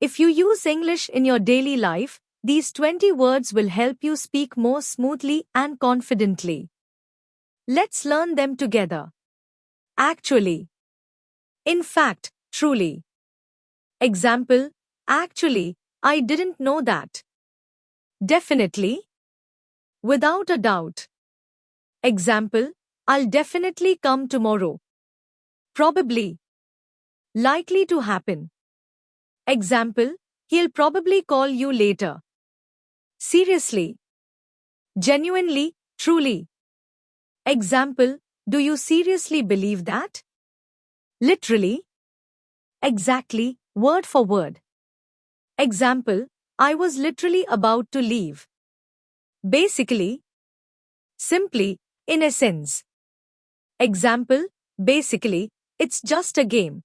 If you use English in your daily life, these 20 words will help you speak more smoothly and confidently. Let's learn them together. Actually. In fact, truly. Example, actually, I didn't know that. Definitely. Without a doubt. Example, I'll definitely come tomorrow. Probably. Likely to happen. Example, he'll probably call you later. Seriously. Genuinely, truly. Example, do you seriously believe that? Literally. Exactly, word for word. Example, I was literally about to leave. Basically. Simply, in essence. Example, basically, it's just a game.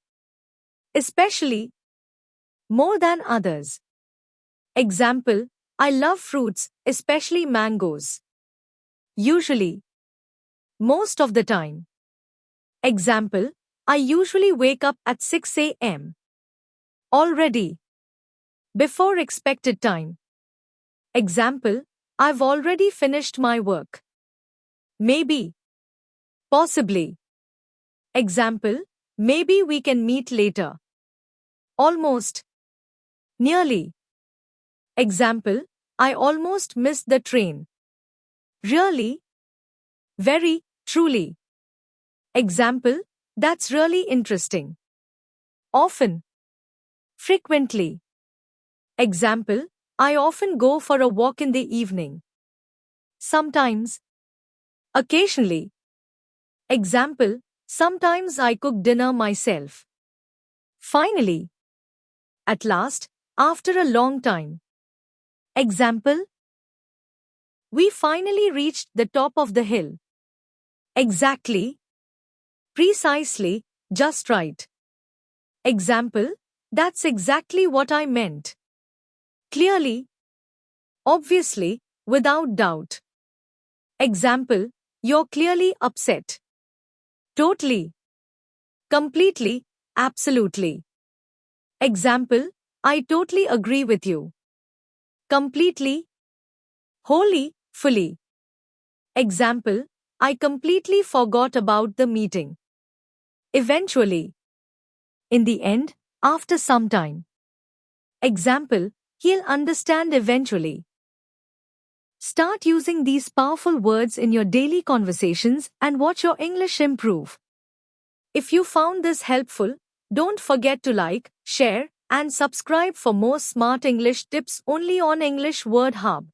Especially. More than others. Example, I love fruits, especially mangoes. Usually. Most of the time. Example, I usually wake up at 6 a.m. Already. Before expected time. Example, I've already finished my work. Maybe. Possibly. Example, maybe we can meet later. Almost. Nearly. Example, I almost missed the train. Really? Very, truly. Example, that's really interesting. Often. Frequently. Example, I often go for a walk in the evening. Sometimes. Occasionally. Example, sometimes I cook dinner myself. Finally. At last, after a long time. Example, we finally reached the top of the hill. Exactly. Precisely, just right. Example, that's exactly what I meant. Clearly. Obviously, without doubt. Example, you're clearly upset. Totally. Completely, absolutely. Example, I totally agree with you. Completely. Wholly, fully. Example, I completely forgot about the meeting. Eventually. In the end, after some time. Example, he'll understand eventually. Start using these powerful words in your daily conversations and watch your English improve. If you found this helpful, don't forget to like, share, and subscribe for more smart English tips only on English Word Hub.